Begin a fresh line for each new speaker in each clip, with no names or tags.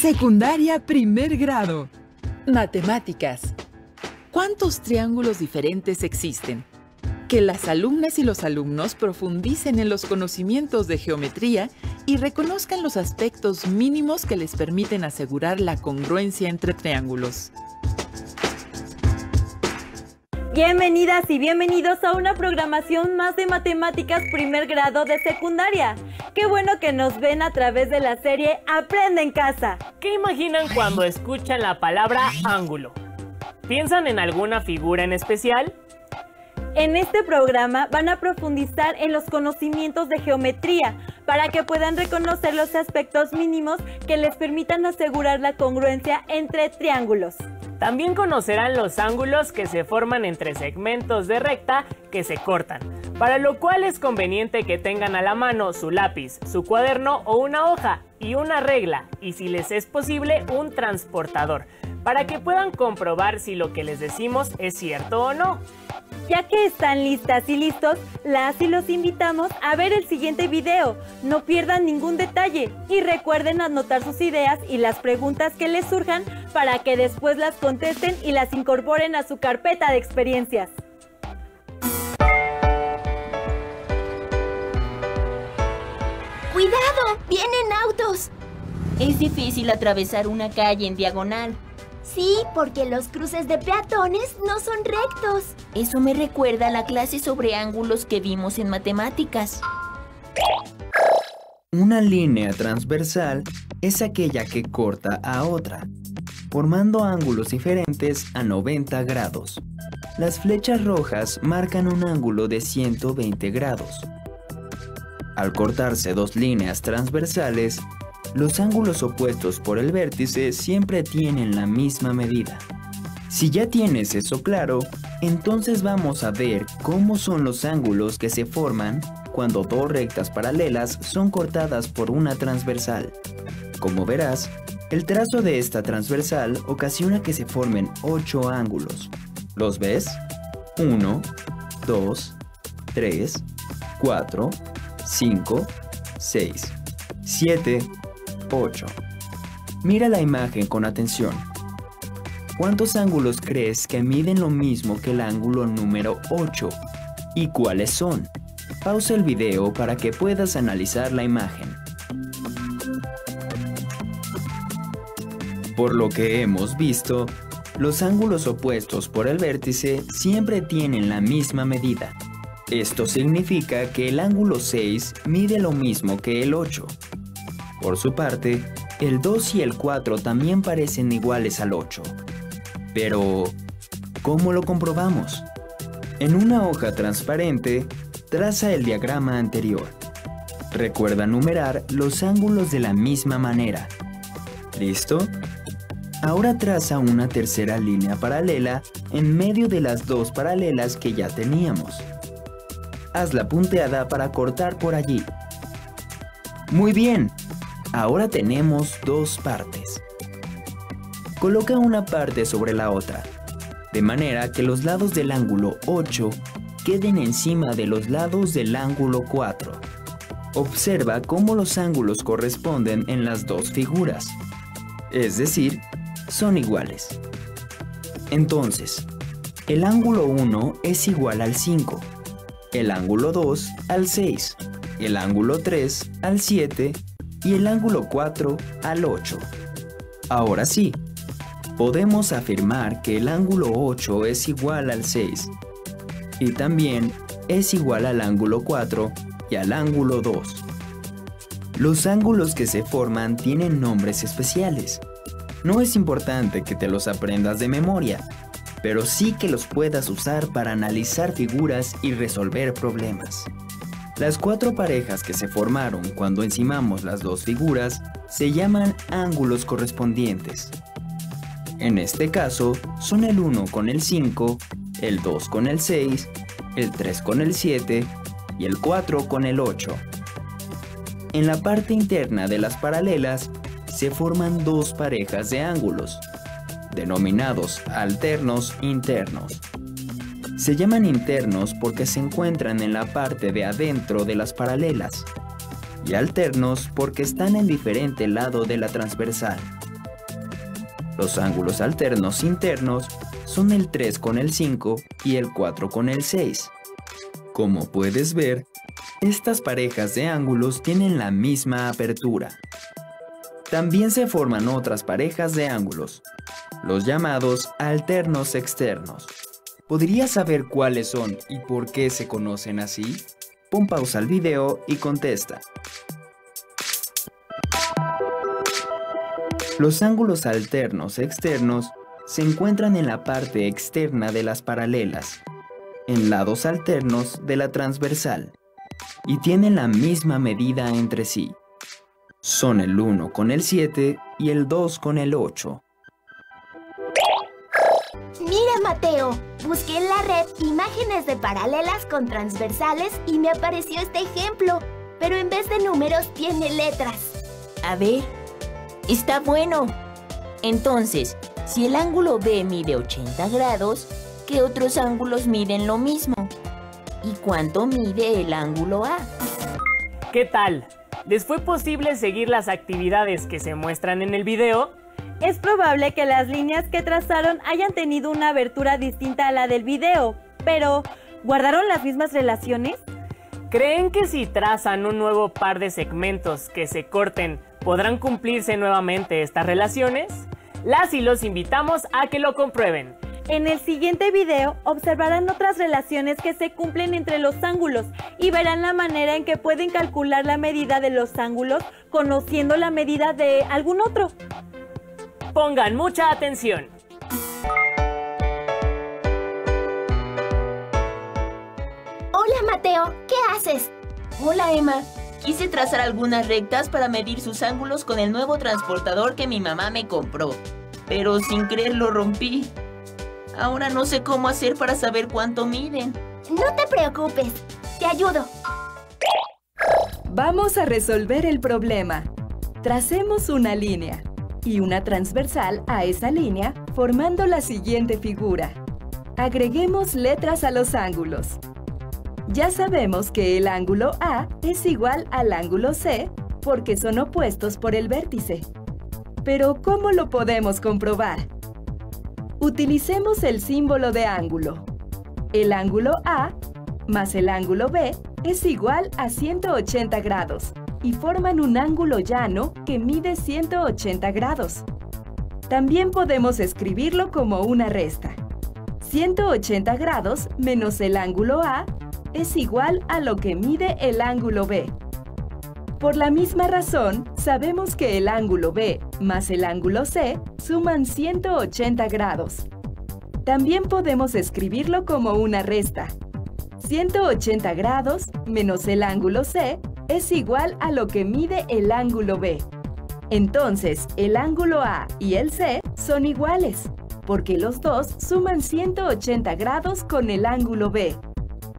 Secundaria primer grado. Matemáticas. ¿Cuántos triángulos diferentes existen? Que las alumnas y los alumnos profundicen en los conocimientos de geometría y reconozcan los aspectos mínimos que les permiten asegurar la congruencia entre triángulos.
Bienvenidas y bienvenidos a una programación más de Matemáticas primer grado de secundaria. Qué bueno que nos ven a través de la serie Aprende en Casa.
¿Qué imaginan cuando escuchan la palabra ángulo? ¿Piensan en alguna figura en especial?
En este programa van a profundizar en los conocimientos de geometría para que puedan reconocer los aspectos mínimos que les permitan asegurar la congruencia entre triángulos.
También conocerán los ángulos que se forman entre segmentos de recta que se cortan, para lo cual es conveniente que tengan a la mano su lápiz, su cuaderno o una hoja y una regla, y si les es posible, un transportador, para que puedan comprobar si lo que les decimos es cierto o no.
Ya que están listas y listos, las y los invitamos a ver el siguiente video. No pierdan ningún detalle y recuerden anotar sus ideas y las preguntas que les surjan para que después las contesten y las incorporen a su carpeta de experiencias.
¡Cuidado! ¡Vienen autos!
Es difícil atravesar una calle en diagonal.
Sí, porque los cruces de peatones no son rectos.
Eso me recuerda a la clase sobre ángulos que vimos en matemáticas.
Una línea transversal es aquella que corta a otra, formando ángulos diferentes a 90 grados. Las flechas rojas marcan un ángulo de 120 grados. Al cortarse dos líneas transversales, los ángulos opuestos por el vértice siempre tienen la misma medida. Si ya tienes eso claro, entonces vamos a ver cómo son los ángulos que se forman cuando dos rectas paralelas son cortadas por una transversal. Como verás, el trazo de esta transversal ocasiona que se formen 8 ángulos. ¿Los ves? 1, 2, 3, 4, 5, 6, 7, 8. Mira la imagen con atención. ¿Cuántos ángulos crees que miden lo mismo que el ángulo número 8? ¿Y cuáles son? Pausa el video para que puedas analizar la imagen. Por lo que hemos visto, los ángulos opuestos por el vértice siempre tienen la misma medida. Esto significa que el ángulo 6 mide lo mismo que el 8. Por su parte, el 2 y el 4 también parecen iguales al 8. Pero, ¿cómo lo comprobamos? En una hoja transparente, traza el diagrama anterior. Recuerda numerar los ángulos de la misma manera. ¿Listo? Ahora traza una tercera línea paralela en medio de las dos paralelas que ya teníamos. Haz la punteada para cortar por allí. Muy bien. Ahora tenemos dos partes. Coloca una parte sobre la otra, de manera que los lados del ángulo 8 queden encima de los lados del ángulo 4. Observa cómo los ángulos corresponden en las dos figuras, es decir, son iguales. Entonces, el ángulo 1 es igual al 5, el ángulo 2 al 6, el ángulo 3 al 7 y el ángulo 4 al 8. Ahora sí, podemos afirmar que el ángulo 8 es igual al 6 y también es igual al ángulo 4 y al ángulo 2. Los ángulos que se forman tienen nombres especiales. No es importante que te los aprendas de memoria, pero sí que los puedas usar para analizar figuras y resolver problemas. Las cuatro parejas que se formaron cuando encimamos las dos figuras se llaman ángulos correspondientes. En este caso, son el 1 con el 5, el 2 con el 6, el 3 con el 7 y el 4 con el 8. En la parte interna de las paralelas se forman dos parejas de ángulos, denominados alternos internos. Se llaman internos porque se encuentran en la parte de adentro de las paralelas, y alternos porque están en diferente lado de la transversal. Los ángulos alternos internos son el 3 con el 5 y el 4 con el 6. Como puedes ver, estas parejas de ángulos tienen la misma apertura. También se forman otras parejas de ángulos, los llamados alternos externos. ¿Podrías saber cuáles son y por qué se conocen así? Pon pausa al video y contesta. Los ángulos alternos externos se encuentran en la parte externa de las paralelas, en lados alternos de la transversal, y tienen la misma medida entre sí. Son el 1 con el 7 y el 2 con el 8.
Mira, Mateo, busqué en la red imágenes de paralelas con transversales y me apareció este ejemplo, pero en vez de números tiene letras.
A ver, está bueno. Entonces, si el ángulo B mide 80 grados, ¿qué otros ángulos miden lo mismo? ¿Y cuánto mide el ángulo A?
¿Qué tal? ¿Les fue posible seguir las actividades que se muestran en el video?
Es probable que las líneas que trazaron hayan tenido una abertura distinta a la del video, pero ¿guardaron las mismas relaciones?
¿Creen que si trazan un nuevo par de segmentos que se corten, podrán cumplirse nuevamente estas relaciones? Las y los invitamos a que lo comprueben.
En el siguiente video observarán otras relaciones que se cumplen entre los ángulos y verán la manera en que pueden calcular la medida de los ángulos conociendo la medida de algún otro.
Pongan mucha atención.
Hola, Mateo, ¿qué haces?
Hola, Emma. Quise trazar algunas rectas para medir sus ángulos con el nuevo transportador que mi mamá me compró, pero sin querer lo rompí. Ahora no sé cómo hacer para saber cuánto miden.
No te preocupes, te ayudo.
Vamos a resolver el problema. Tracemos una línea y una transversal a esa línea formando la siguiente figura. Agreguemos letras a los ángulos. Ya sabemos que el ángulo A es igual al ángulo C porque son opuestos por el vértice. Pero ¿cómo lo podemos comprobar? Utilicemos el símbolo de ángulo. El ángulo A más el ángulo B es igual a 180 grados y forman un ángulo llano que mide 180 grados. También podemos escribirlo como una resta. 180 grados menos el ángulo A es igual a lo que mide el ángulo B. Por la misma razón, sabemos que el ángulo B más el ángulo C suman 180 grados. También podemos escribirlo como una resta. 180 grados menos el ángulo C es igual a lo que mide el ángulo B. Entonces, el ángulo A y el C son iguales, porque los dos suman 180 grados con el ángulo B.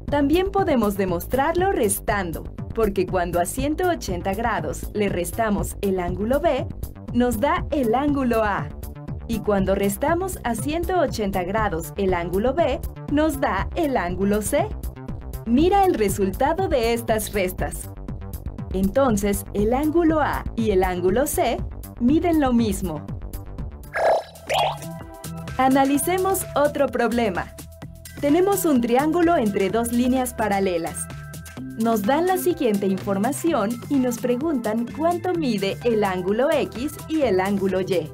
También podemos demostrarlo restando, porque cuando a 180 grados le restamos el ángulo B, nos da el ángulo A. Y cuando restamos a 180 grados el ángulo B, nos da el ángulo C. Mira el resultado de estas restas. Entonces, el ángulo A y el ángulo C miden lo mismo. Analicemos otro problema. Tenemos un triángulo entre dos líneas paralelas. Nos dan la siguiente información y nos preguntan cuánto mide el ángulo X y el ángulo Y.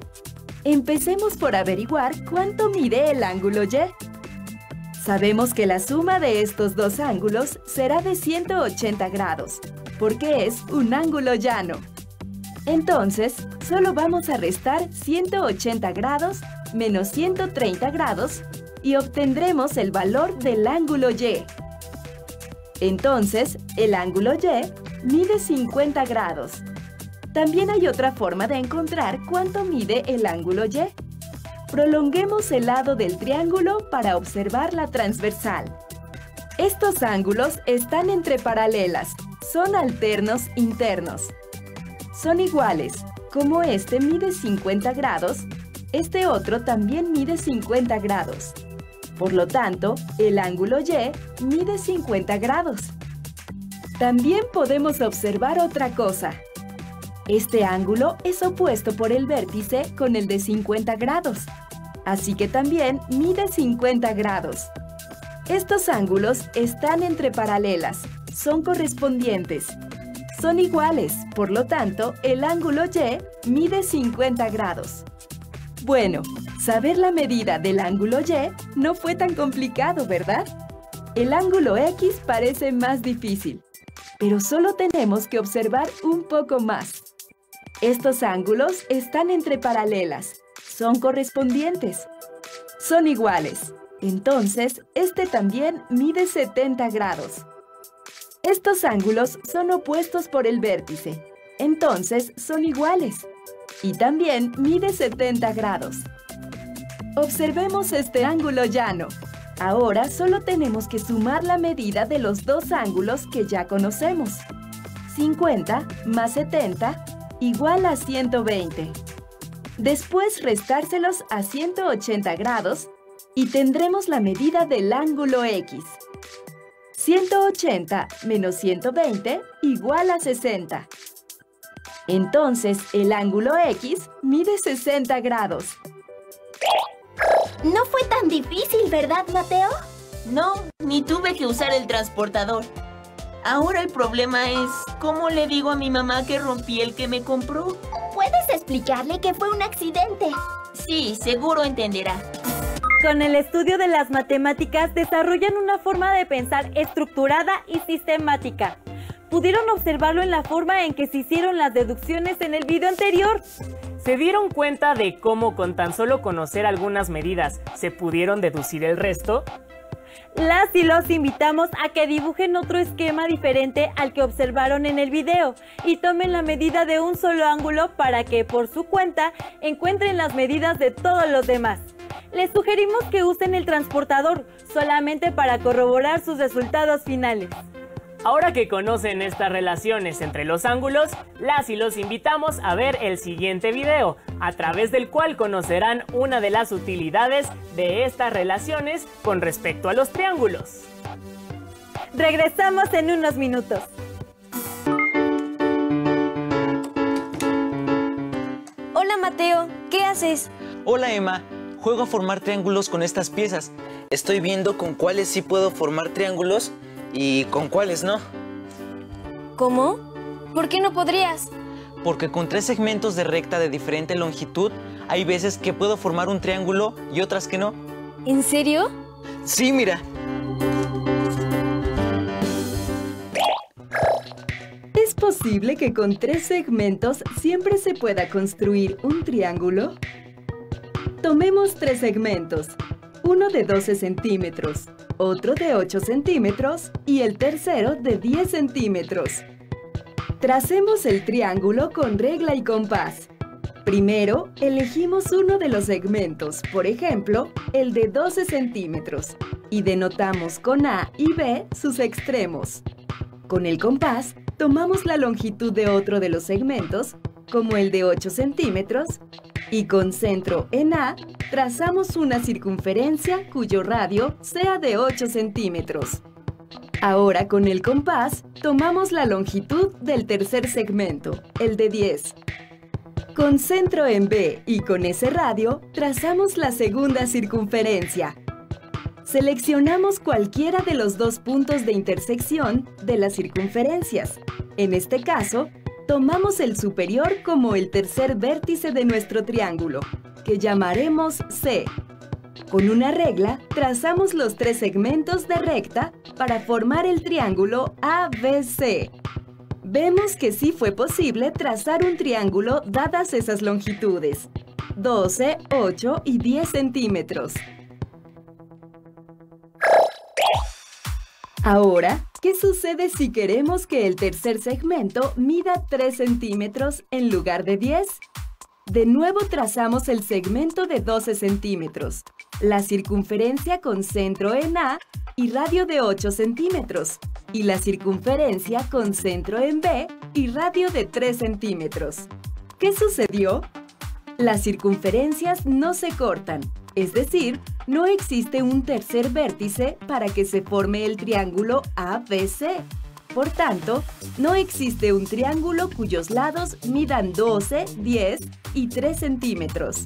Empecemos por averiguar cuánto mide el ángulo Y. Sabemos que la suma de estos dos ángulos será de 180 grados, porque es un ángulo llano. Entonces, solo vamos a restar 180 grados menos 130 grados y obtendremos el valor del ángulo Y. Entonces, el ángulo Y mide 50 grados. También hay otra forma de encontrar cuánto mide el ángulo Y. Prolonguemos el lado del triángulo para observar la transversal. Estos ángulos están entre paralelas, son alternos internos. Son iguales, como este mide 50 grados, este otro también mide 50 grados. Por lo tanto, el ángulo Y mide 50 grados. También podemos observar otra cosa. Este ángulo es opuesto por el vértice con el de 50 grados, así que también mide 50 grados. Estos ángulos están entre paralelas, son correspondientes. Son iguales, por lo tanto, el ángulo Y mide 50 grados. Bueno, saber la medida del ángulo Y no fue tan complicado, ¿verdad? El ángulo X parece más difícil, pero solo tenemos que observar un poco más. Estos ángulos están entre paralelas, son correspondientes, son iguales. Entonces, este también mide 70 grados. Estos ángulos son opuestos por el vértice, entonces son iguales. Y también mide 70 grados. Observemos este ángulo llano. Ahora solo tenemos que sumar la medida de los dos ángulos que ya conocemos. 50 más 70 igual a 120. Después restárselos a 180 grados y tendremos la medida del ángulo X. 180 menos 120 igual a 60. Entonces, el ángulo X mide 60 grados.
No fue tan difícil, ¿verdad, Mateo?
No, ni tuve que usar el transportador. Ahora el problema es, ¿cómo le digo a mi mamá que rompí el que me compró?
¿Puedes explicarle que fue un accidente?
Sí, seguro entenderá.
Con el estudio de las matemáticas desarrollan una forma de pensar estructurada y sistemática. Pudieron observarlo en la forma en que se hicieron las deducciones en el video anterior.
¿Se dieron cuenta de cómo con tan solo conocer algunas medidas se pudieron deducir el resto?
Las y los invitamos a que dibujen otro esquema diferente al que observaron en el video y tomen la medida de un solo ángulo para que, por su cuenta, encuentren las medidas de todos los demás. Les sugerimos que usen el transportador solamente para corroborar sus resultados finales.
Ahora que conocen estas relaciones entre los ángulos, las y los invitamos a ver el siguiente video, a través del cual conocerán una de las utilidades de estas relaciones con respecto a los triángulos.
Regresamos en unos minutos.
Hola Mateo, ¿qué haces?
Hola Emma, juego a formar triángulos con estas piezas. Estoy viendo con cuáles sí puedo formar triángulos y con cuáles no.
¿Cómo? ¿Por qué no podrías?
Porque con 3 segmentos de recta de diferente longitud, hay veces que puedo formar un triángulo y otras que no.
¿En serio?
Sí, mira.
¿Es posible que con 3 segmentos siempre se pueda construir un triángulo? Tomemos 3 segmentos, uno de 12 centímetros, otro de 8 centímetros y el tercero de 10 centímetros. Tracemos el triángulo con regla y compás. Primero, elegimos uno de los segmentos, por ejemplo, el de 12 centímetros, y denotamos con A y B sus extremos. Con el compás, tomamos la longitud de otro de los segmentos, como el de 8 centímetros, y con centro en A, trazamos una circunferencia cuyo radio sea de 8 centímetros. Ahora con el compás, tomamos la longitud del tercer segmento, el de 10. Con centro en B y con ese radio, trazamos la segunda circunferencia. Seleccionamos cualquiera de los 2 puntos de intersección de las circunferencias. En este caso, tomamos el superior como el tercer vértice de nuestro triángulo, que llamaremos C. Con una regla, trazamos los 3 segmentos de recta para formar el triángulo ABC. Vemos que sí fue posible trazar un triángulo dadas esas longitudes, 12, 8 y 10 centímetros. Ahora, ¿qué sucede si queremos que el tercer segmento mida 3 centímetros en lugar de 10? De nuevo trazamos el segmento de 12 centímetros, la circunferencia con centro en A y radio de 8 centímetros, y la circunferencia con centro en B y radio de 3 centímetros. ¿Qué sucedió? Las circunferencias no se cortan, es decir, no existe un tercer vértice para que se forme el triángulo ABC. Por tanto, no existe un triángulo cuyos lados midan 12, 10 y 3 centímetros.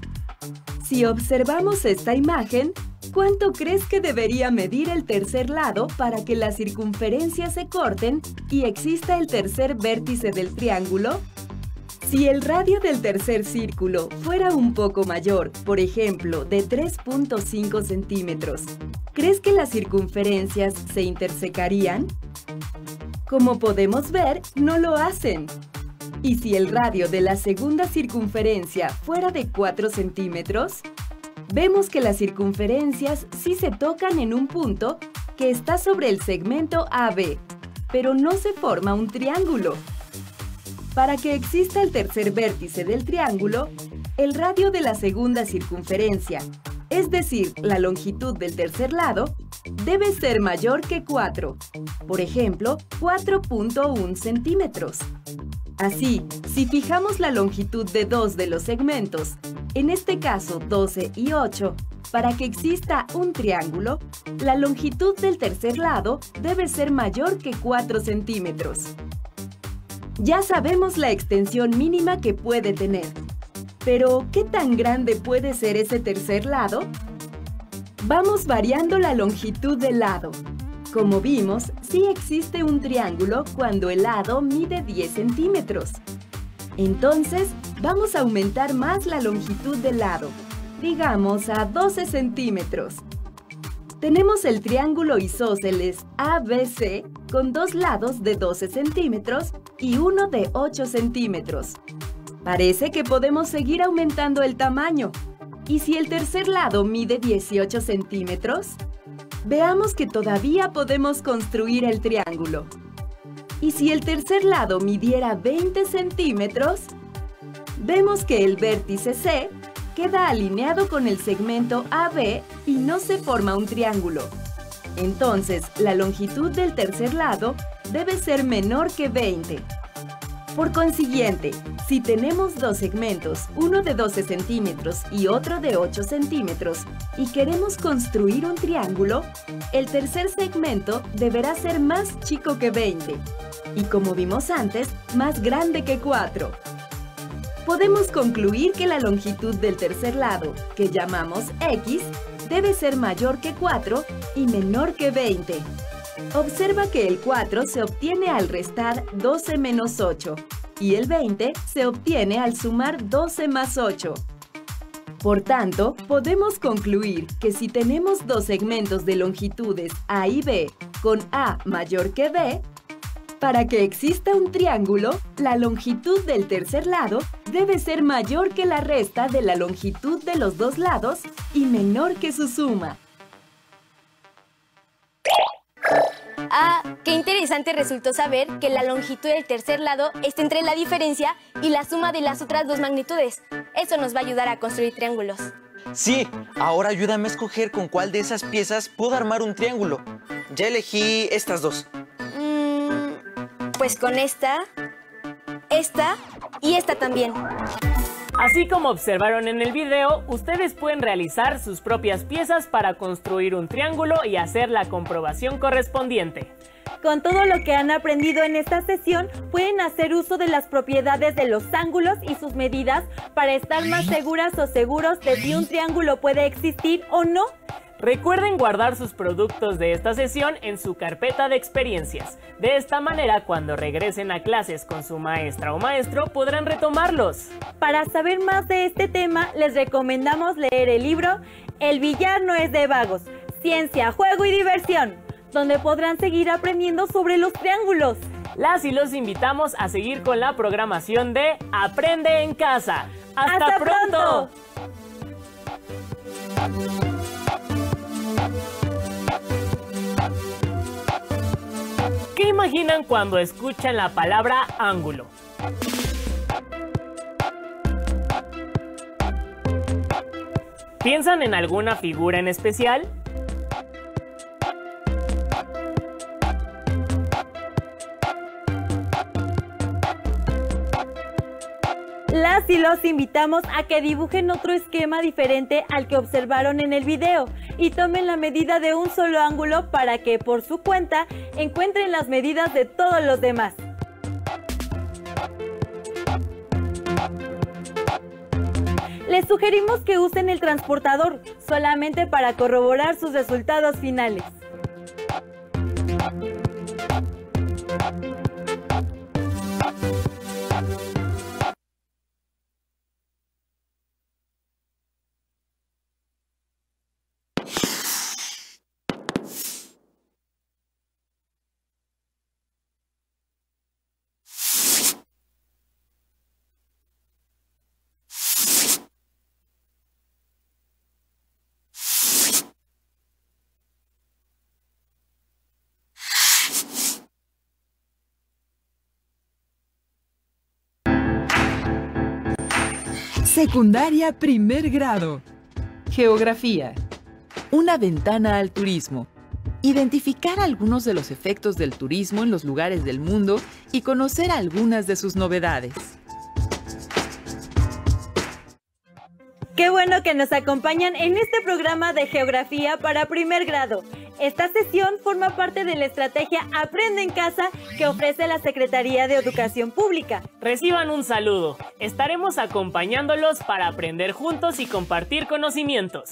Si observamos esta imagen, ¿cuánto crees que debería medir el tercer lado para que las circunferencias se corten y exista el tercer vértice del triángulo? Si el radio del tercer círculo fuera un poco mayor, por ejemplo, de 3.5 centímetros, ¿crees que las circunferencias se intersecarían? Como podemos ver, no lo hacen. ¿Y si el radio de la segunda circunferencia fuera de 4 centímetros? Vemos que las circunferencias sí se tocan en un punto que está sobre el segmento AB, pero no se forma un triángulo. Para que exista el tercer vértice del triángulo, el radio de la segunda circunferencia, es decir, la longitud del tercer lado, debe ser mayor que 4, por ejemplo, 4.1 centímetros. Así, si fijamos la longitud de dos de los segmentos, en este caso 12 y 8, para que exista un triángulo, la longitud del tercer lado debe ser mayor que 4 centímetros. Ya sabemos la extensión mínima que puede tener. Pero, ¿qué tan grande puede ser ese tercer lado? Vamos variando la longitud del lado. Como vimos, sí existe un triángulo cuando el lado mide 10 centímetros. Entonces, vamos a aumentar más la longitud del lado, digamos a 12 centímetros. Tenemos el triángulo isósceles ABC con dos lados de 12 centímetros y uno de 8 centímetros. Parece que podemos seguir aumentando el tamaño. ¿Y si el tercer lado mide 18 centímetros? Veamos que todavía podemos construir el triángulo. ¿Y si el tercer lado midiera 20 centímetros? Vemos que el vértice C queda alineado con el segmento AB y no se forma un triángulo. Entonces, la longitud del tercer lado debe ser menor que 20. Por consiguiente, si tenemos dos segmentos, uno de 12 centímetros y otro de 8 centímetros, y queremos construir un triángulo, el tercer segmento deberá ser más chico que 20, y como vimos antes, más grande que 4. Podemos concluir que la longitud del tercer lado, que llamamos X, debe ser mayor que 4 y menor que 20. Observa que el 4 se obtiene al restar 12 menos 8 y el 20 se obtiene al sumar 12 más 8. Por tanto, podemos concluir que si tenemos dos segmentos de longitudes A y B con A mayor que B, para que exista un triángulo, la longitud del tercer lado debe ser mayor que la resta de la longitud de los dos lados y menor que su suma.
Ah, qué interesante resultó saber que la longitud del tercer lado está entre la diferencia y la suma de las otras dos magnitudes. Eso nos va a ayudar a construir triángulos.
Sí, ahora ayúdame a escoger con cuál de esas piezas puedo armar un triángulo. Ya elegí estas dos.
Pues con esta y esta también.
Así como observaron en el video, ustedes pueden realizar sus propias piezas para construir un triángulo y hacer la comprobación correspondiente.
Con todo lo que han aprendido en esta sesión, pueden hacer uso de las propiedades de los ángulos y sus medidas para estar más seguras o seguros de si un triángulo puede existir o no.
Recuerden guardar sus productos de esta sesión en su carpeta de experiencias. De esta manera, cuando regresen a clases con su maestra o maestro, podrán retomarlos.
Para saber más de este tema, les recomendamos leer el libro El billar no es de vagos, ciencia, juego y diversión, donde podrán seguir aprendiendo sobre los triángulos.
Las y los invitamos a seguir con la programación de Aprende en Casa. ¡Hasta pronto! ¿Qué imaginan cuando escuchan la palabra ángulo? ¿Piensan en alguna figura en especial?
Las y los invitamos a que dibujen otro esquema diferente al que observaron en el video. y tomen la medida de un solo ángulo para que, por su cuenta, encuentren las medidas de todos los demás. Les sugerimos que usen el transportador solamente para corroborar sus resultados finales.
Secundaria primer grado. Geografía. Una ventana al turismo. Identificar algunos de los efectos del turismo en los lugares del mundo y conocer algunas de sus novedades.
Qué bueno que nos acompañan en este programa de Geografía para primer grado. Esta sesión forma parte de la estrategia Aprende en Casa que ofrece la Secretaría de Educación Pública.
Reciban un saludo. Estaremos acompañándolos para aprender juntos y compartir conocimientos.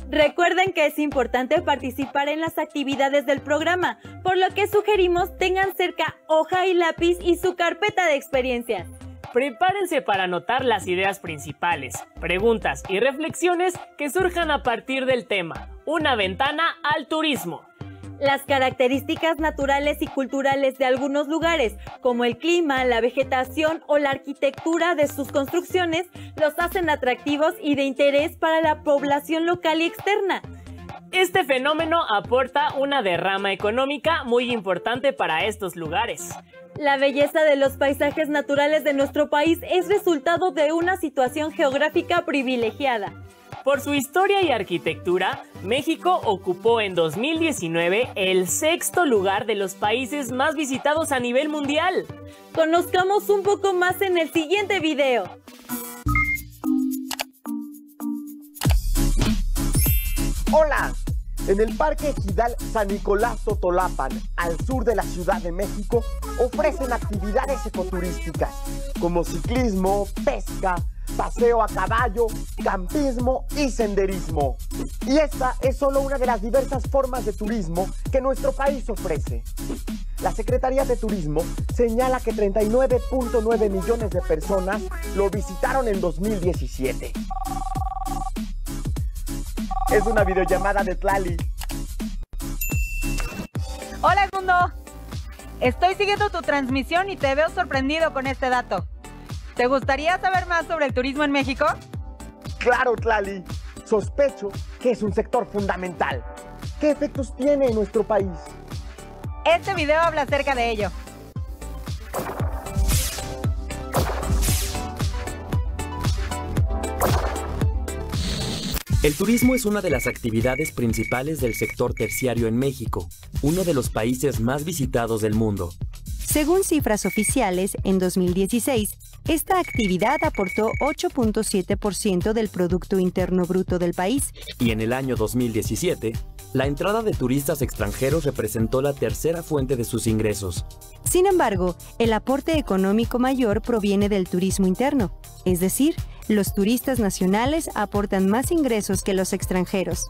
Recuerden que es importante participar en las actividades del programa, por lo que sugerimos tengan cerca hoja y lápiz y su carpeta de experiencias.
Prepárense para anotar las ideas principales, preguntas y reflexiones que surjan a partir del tema, una ventana al turismo.
Las características naturales y culturales de algunos lugares, como el clima, la vegetación o la arquitectura de sus construcciones, los hacen atractivos y de interés para la población local y externa.
Este fenómeno aporta una derrama económica muy importante para estos lugares.
La belleza de los paisajes naturales de nuestro país es resultado de una situación geográfica privilegiada.
Por su historia y arquitectura, México ocupó en 2019 el 6º lugar de los países más visitados a nivel mundial.
Conozcamos un poco más en el siguiente video.
¡Hola! En el Parque Ejidal San Nicolás Totolapan, al sur de la Ciudad de México, ofrecen actividades ecoturísticas como ciclismo, pesca, paseo a caballo, campismo y senderismo. Y esta es solo una de las diversas formas de turismo que nuestro país ofrece. La Secretaría de Turismo señala que 39.9 millones de personas lo visitaron en 2017. Es una videollamada de Tlali.
Hola, mundo. Estoy siguiendo tu transmisión y te veo sorprendido con este dato. ¿Te gustaría saber más sobre el turismo en México?
Claro, Tlali. Sospecho que es un sector fundamental. ¿Qué efectos tiene en nuestro país?
Este video habla acerca de ello.
El turismo es una de las actividades principales del sector terciario en México, uno de los países más visitados del mundo.
Según cifras oficiales, en 2016, esta actividad aportó 8.7% del Producto Interno Bruto del país.
Y en el año 2017, la entrada de turistas extranjeros representó la tercera fuente de sus ingresos.
Sin embargo, el aporte económico mayor proviene del turismo interno, es decir, los turistas nacionales aportan más ingresos que los extranjeros.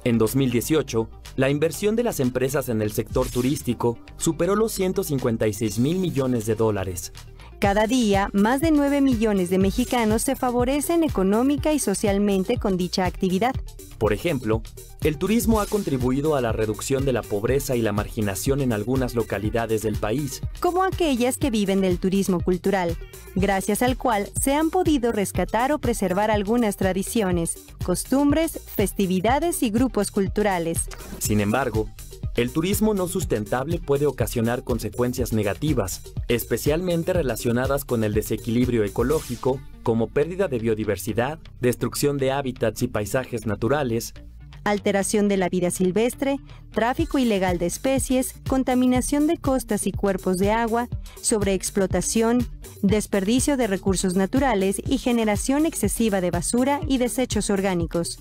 En 2018, la inversión de las empresas en el sector turístico superó los 156,000 millones de dólares.
Cada día, más de 9 millones de mexicanos se favorecen económica y socialmente con dicha actividad.
Por ejemplo, el turismo ha contribuido a la reducción de la pobreza y la marginación en algunas localidades del país,
como aquellas que viven del turismo cultural, gracias al cual se han podido rescatar o preservar algunas tradiciones, costumbres, festividades y grupos culturales.
Sin embargo, el turismo no sustentable puede ocasionar consecuencias negativas, especialmente relacionadas con el desequilibrio ecológico, como pérdida de biodiversidad, destrucción de hábitats y paisajes naturales,
alteración de la vida silvestre, tráfico ilegal de especies, contaminación de costas y cuerpos de agua, sobreexplotación, desperdicio de recursos naturales y generación excesiva de basura y desechos orgánicos.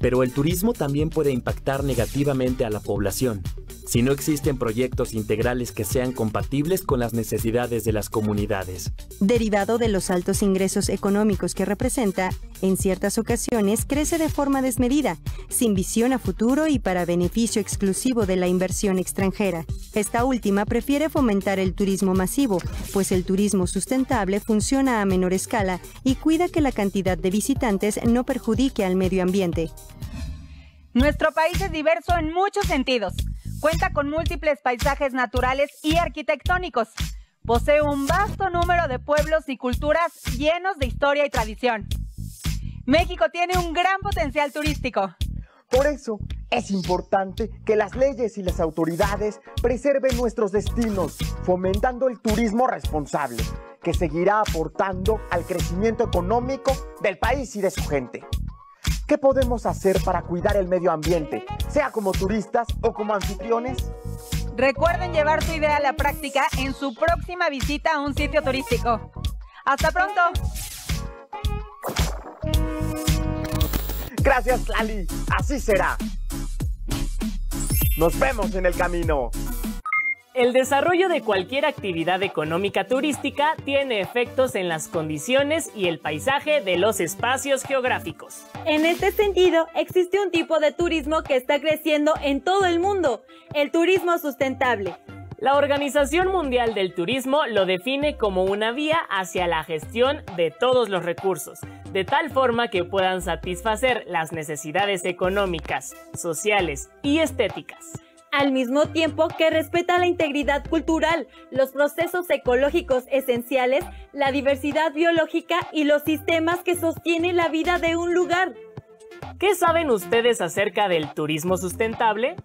Pero el turismo también puede impactar negativamente a la población, si no existen proyectos integrales que sean compatibles con las necesidades de las comunidades.
Derivado de los altos ingresos económicos que representa, en ciertas ocasiones crece de forma desmedida, sin visión a futuro y para beneficio exclusivo de la inversión extranjera. Esta última prefiere fomentar el turismo masivo, pues el turismo sustentable funciona a menor escala y cuida que la cantidad de visitantes no perjudique al medio ambiente.
Nuestro país es diverso en muchos sentidos. Cuenta con múltiples paisajes naturales y arquitectónicos. Posee un vasto número de pueblos y culturas llenos de historia y tradición. México tiene un gran potencial turístico.
Por eso, es importante que las leyes y las autoridades preserven nuestros destinos, fomentando el turismo responsable, que seguirá aportando al crecimiento económico del país y de su gente. ¿Qué podemos hacer para cuidar el medio ambiente, sea como turistas o como anfitriones?
Recuerden llevar su idea a la práctica en su próxima visita a un sitio turístico. ¡Hasta pronto!
Gracias, Lali. Así será. Nos vemos en el camino.
El desarrollo de cualquier actividad económica turística tiene efectos en las condiciones y el paisaje de los espacios geográficos.
En este sentido, existe un tipo de turismo que está creciendo en todo el mundo, el turismo sustentable.
La Organización Mundial del Turismo lo define como una vía hacia la gestión de todos los recursos, de tal forma que puedan satisfacer las necesidades económicas, sociales y estéticas.
Al mismo tiempo que respeta la integridad cultural, los procesos ecológicos esenciales, la diversidad biológica y los sistemas que sostienen la vida de un lugar.
¿Qué saben ustedes acerca del turismo sustentable?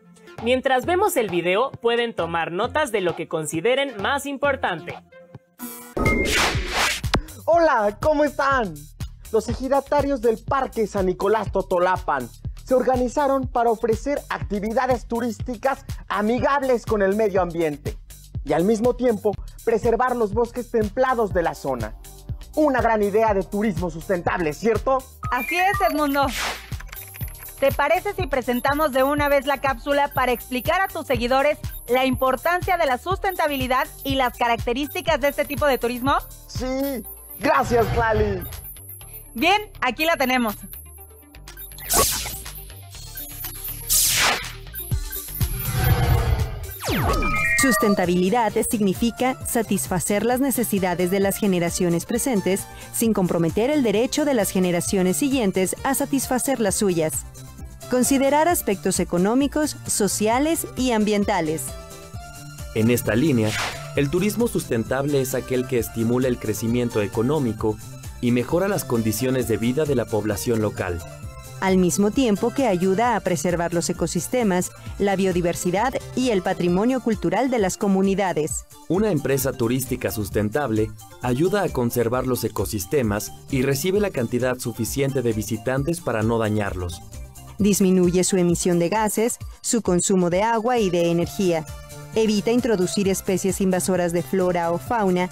Mientras vemos el video, pueden tomar notas de lo que consideren más importante.
Hola, ¿cómo están? Los ejidatarios del Parque San Nicolás Totolapan se organizaron para ofrecer actividades turísticas amigables con el medio ambiente y al mismo tiempo preservar los bosques templados de la zona. Una gran idea de turismo sustentable, ¿cierto?
Así es, Edmundo. ¿Te parece si presentamos de una vez la cápsula para explicar a tus seguidores la importancia de la sustentabilidad y las características de este tipo de turismo?
Sí, gracias, Lali.
Bien, aquí la tenemos.
Sustentabilidad significa satisfacer las necesidades de las generaciones presentes sin comprometer el derecho de las generaciones siguientes a satisfacer las suyas. Considerar aspectos económicos, sociales y ambientales.
En esta línea, el turismo sustentable es aquel que estimula el crecimiento económico y mejora las condiciones de vida de la población local,
al mismo tiempo que ayuda a preservar los ecosistemas, la biodiversidad y el patrimonio cultural de las comunidades.
Una empresa turística sustentable ayuda a conservar los ecosistemas y recibe la cantidad suficiente de visitantes para no dañarlos.
Disminuye su emisión de gases, su consumo de agua y de energía. Evita introducir especies invasoras de flora o fauna.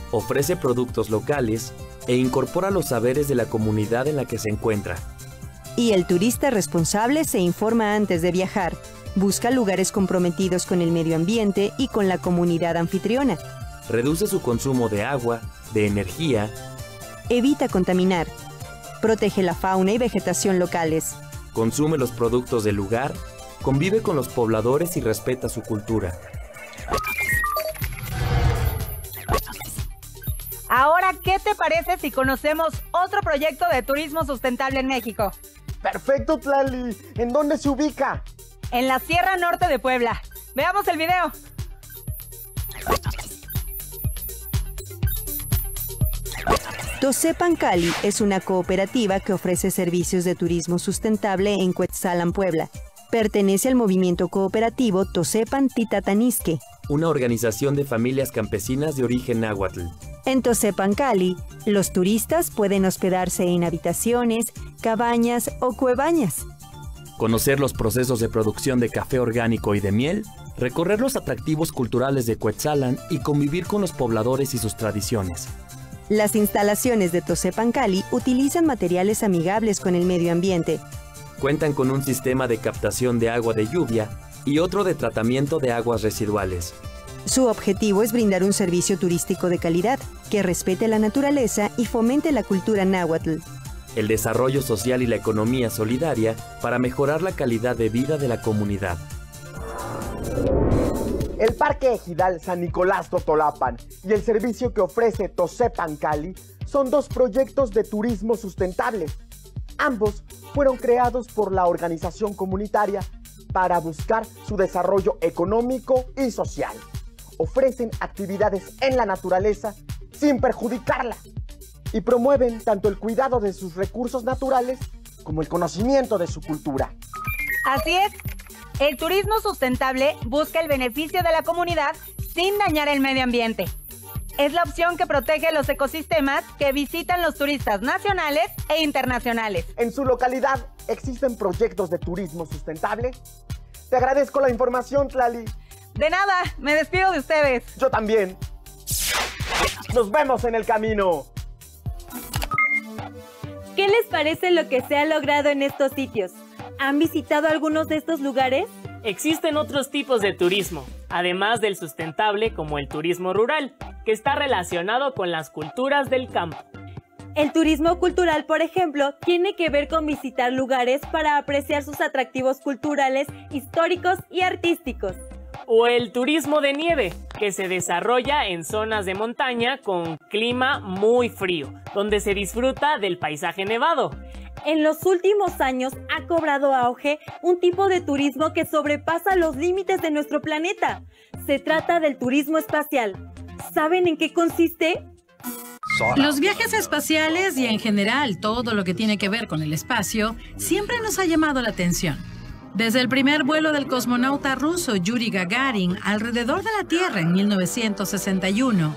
Ofrece productos locales e incorpora los saberes de la comunidad en la que se encuentra.
Y el turista responsable se informa antes de viajar, busca lugares comprometidos con el medio ambiente y con la comunidad anfitriona.
Reduce su consumo de agua, de energía.
Evita contaminar. Protege la fauna y vegetación locales.
Consume los productos del lugar, convive con los pobladores y respeta su cultura.
Ahora, ¿qué te parece si conocemos otro proyecto de turismo sustentable en México?
Perfecto, Tlali. ¿En dónde se ubica?
En la Sierra Norte de Puebla. Veamos el video.
Tosepan Cali es una cooperativa que ofrece servicios de turismo sustentable en Cuetzalan, Puebla. Pertenece al movimiento cooperativo Tosepan Titatanisque,
una organización de familias campesinas de origen náhuatl.
En Tosepan Cali, los turistas pueden hospedarse en habitaciones, cabañas o cuebañas.
Conocer los procesos de producción de café orgánico y de miel, recorrer los atractivos culturales de Cuetzalan y convivir con los pobladores y sus tradiciones.
Las instalaciones de Tosepan Cali utilizan materiales amigables con el medio ambiente.
Cuentan con un sistema de captación de agua de lluvia y otro de tratamiento de aguas residuales.
Su objetivo es brindar un servicio turístico de calidad, que respete la naturaleza y fomente la cultura náhuatl.
El desarrollo social y la economía solidaria para mejorar la calidad de vida de la comunidad.
El Parque Ejidal San Nicolás Totolapan y el servicio que ofrece Tosepan Cali son dos proyectos de turismo sustentable. Ambos fueron creados por la organización comunitaria para buscar su desarrollo económico y social. Ofrecen actividades en la naturaleza sin perjudicarla y promueven tanto el cuidado de sus recursos naturales como el conocimiento de su cultura.
Así es. El turismo sustentable busca el beneficio de la comunidad sin dañar el medio ambiente. Es la opción que protege los ecosistemas que visitan los turistas nacionales e internacionales.
¿En su localidad existen proyectos de turismo sustentable? Te agradezco la información, Tlali.
De nada, me despido de ustedes.
Yo también. Nos vemos en el camino.
¿Qué les parece lo que se ha logrado en estos sitios? ¿Han visitado algunos de estos lugares?
Existen otros tipos de turismo, además del sustentable, como el turismo rural, que está relacionado con las culturas del campo.
El turismo cultural, por ejemplo, tiene que ver con visitar lugares para apreciar sus atractivos culturales, históricos y artísticos.
O el turismo de nieve, que se desarrolla en zonas de montaña con clima muy frío, donde se disfruta del paisaje nevado.
En los últimos años ha cobrado auge un tipo de turismo que sobrepasa los límites de nuestro planeta. Se trata del turismo espacial. ¿Saben en qué consiste?
Los viajes espaciales y en general todo lo que tiene que ver con el espacio siempre nos ha llamado la atención. Desde el primer vuelo del cosmonauta ruso Yuri Gagarin alrededor de la Tierra en 1961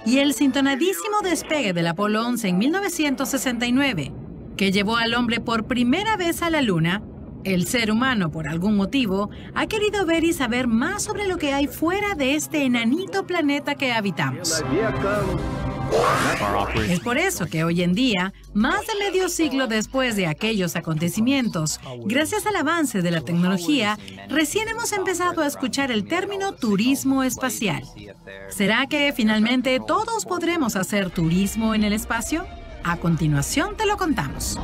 y el sintonadísimo despegue del Apolo 11 en 1969, que llevó al hombre por primera vez a la Luna, el ser humano, por algún motivo, ha querido ver y saber más sobre lo que hay fuera de este enanito planeta que habitamos. Es por eso que hoy en día, más de medio siglo después de aquellos acontecimientos, gracias al avance de la tecnología, recién hemos empezado a escuchar el término turismo espacial. ¿Será que finalmente todos podremos hacer turismo en el espacio? A continuación te lo contamos.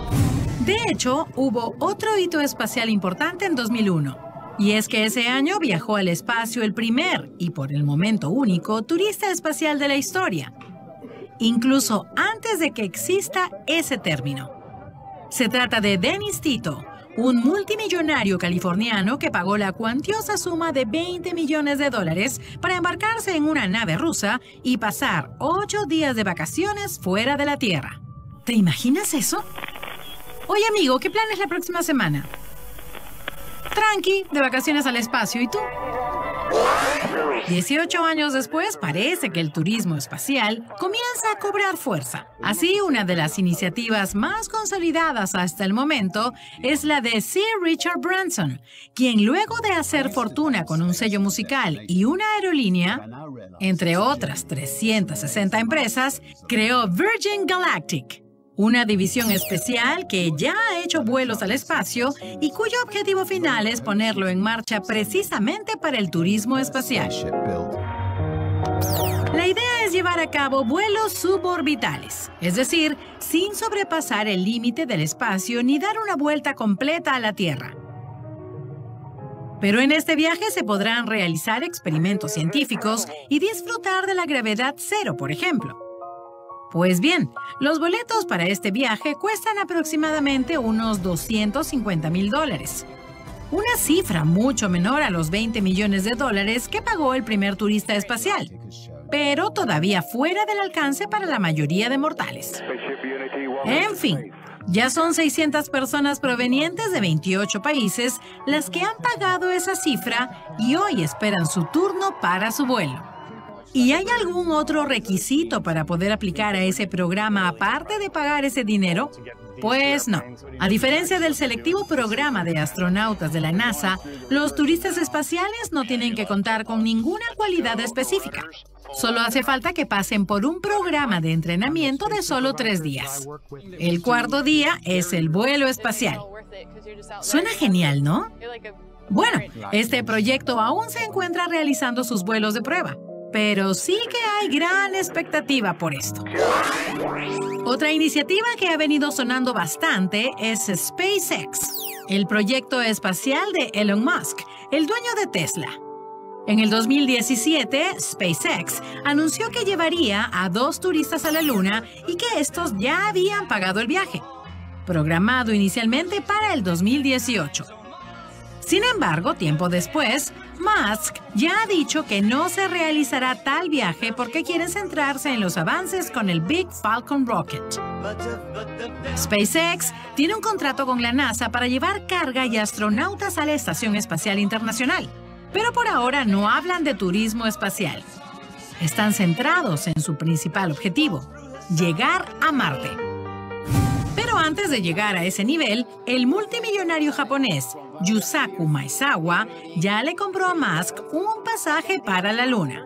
De hecho, hubo otro hito espacial importante en 2001. Y es que ese año viajó al espacio el primer, y por el momento único, turista espacial de la historia. Incluso antes de que exista ese término. Se trata de Dennis Tito, un multimillonario californiano que pagó la cuantiosa suma de $20 millones para embarcarse en una nave rusa y pasar 8 días de vacaciones fuera de la Tierra. ¿Te imaginas eso? Oye, amigo, ¿qué planes la próxima semana? Tranqui, de vacaciones al espacio, ¿y tú? 18 años después, parece que el turismo espacial comienza a cobrar fuerza. Así, una de las iniciativas más consolidadas hasta el momento es la de Sir Richard Branson, quien luego de hacer fortuna con un sello musical y una aerolínea, entre otras 360 empresas, creó Virgin Galactic, una división especial que ya ha hecho vuelos al espacio y cuyo objetivo final es ponerlo en marcha precisamente para el turismo espacial. La idea es llevar a cabo vuelos suborbitales, es decir, sin sobrepasar el límite del espacio ni dar una vuelta completa a la Tierra. Pero en este viaje se podrán realizar experimentos científicos y disfrutar de la gravedad cero, por ejemplo. Pues bien, los boletos para este viaje cuestan aproximadamente unos $250,000. Una cifra mucho menor a los $20 millones que pagó el primer turista espacial, pero todavía fuera del alcance para la mayoría de mortales. En fin, ya son 600 personas provenientes de 28 países las que han pagado esa cifra y hoy esperan su turno para su vuelo. ¿Y hay algún otro requisito para poder aplicar a ese programa aparte de pagar ese dinero? Pues no. A diferencia del selectivo programa de astronautas de la NASA, los turistas espaciales no tienen que contar con ninguna cualidad específica. Solo hace falta que pasen por un programa de entrenamiento de solo 3 días. El cuarto día es el vuelo espacial. Suena genial, ¿no? Bueno, este proyecto aún se encuentra realizando sus vuelos de prueba, pero sí que hay gran expectativa por esto. Otra iniciativa que ha venido sonando bastante es SpaceX, el proyecto espacial de Elon Musk, el dueño de Tesla. En el 2017, SpaceX anunció que llevaría a 2 turistas a la Luna y que estos ya habían pagado el viaje, programado inicialmente para el 2018. Sin embargo, tiempo después, Musk ya ha dicho que no se realizará tal viaje porque quieren centrarse en los avances con el Big Falcon Rocket. SpaceX tiene un contrato con la NASA para llevar carga y astronautas a la Estación Espacial Internacional, pero por ahora no hablan de turismo espacial. Están centrados en su principal objetivo, llegar a Marte. Pero antes de llegar a ese nivel, el multimillonario japonés Yusaku Maezawa ya le compró a Musk un pasaje para la Luna.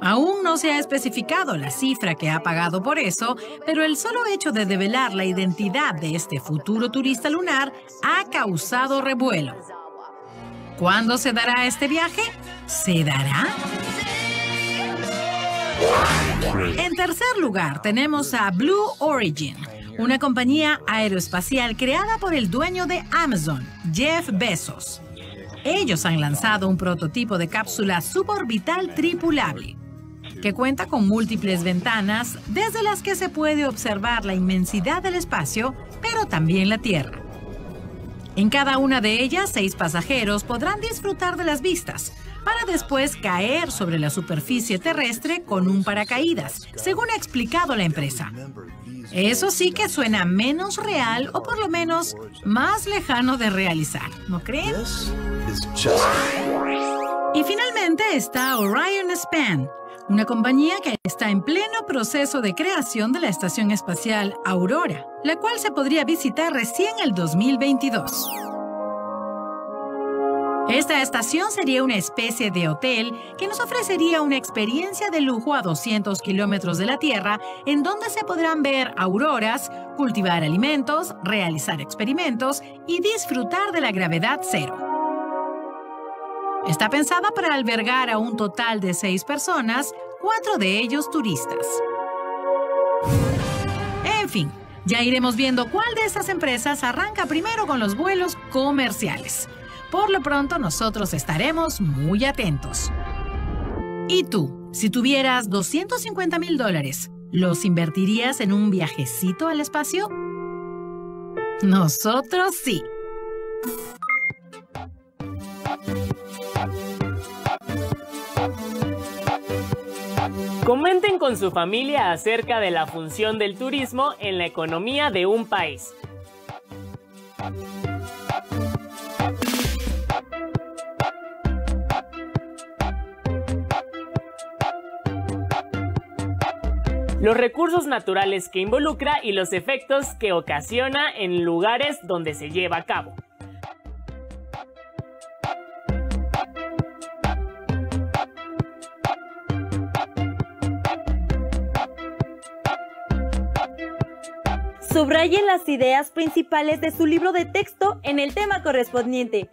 Aún no se ha especificado la cifra que ha pagado por eso, pero el solo hecho de develar la identidad de este futuro turista lunar ha causado revuelo. ¿Cuándo se dará este viaje? ¿Se dará? En tercer lugar, tenemos a Blue Origin, una compañía aeroespacial creada por el dueño de Amazon, Jeff Bezos. Ellos han lanzado un prototipo de cápsula suborbital tripulable, que cuenta con múltiples ventanas desde las que se puede observar la inmensidad del espacio, pero también la Tierra. En cada una de ellas, 6 pasajeros podrán disfrutar de las vistas, para después caer sobre la superficie terrestre con un paracaídas, según ha explicado la empresa. Eso sí que suena menos real o por lo menos más lejano de realizar, ¿no creen? Y finalmente está Orion Span, una compañía que está en pleno proceso de creación de la Estación Espacial Aurora, la cual se podría visitar recién el 2022. Esta estación sería una especie de hotel que nos ofrecería una experiencia de lujo a 200 kilómetros de la Tierra, en donde se podrán ver auroras, cultivar alimentos, realizar experimentos y disfrutar de la gravedad cero. Está pensada para albergar a un total de 6 personas, 4 de ellos turistas. En fin, ya iremos viendo cuál de estas empresas arranca primero con los vuelos comerciales. Por lo pronto, nosotros estaremos muy atentos. ¿Y tú? Si tuvieras $250,000, ¿los invertirías en un viajecito al espacio? Nosotros sí.
Comenten con su familia acerca de la función del turismo en la economía de un país. Los recursos naturales que involucra y los efectos que ocasiona en lugares donde se lleva a cabo.
Subrayen las ideas principales de su libro de texto en el tema correspondiente.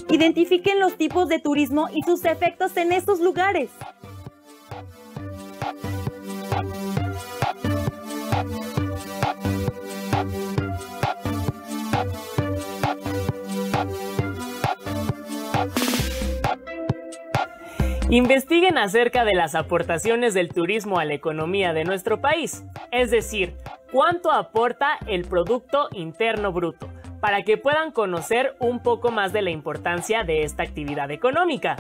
Identifiquen los tipos de turismo y sus efectos en estos lugares.
Investiguen acerca de las aportaciones del turismo a la economía de nuestro país, es decir, cuánto aporta el Producto Interno Bruto, para que puedan conocer un poco más de la importancia de esta actividad económica.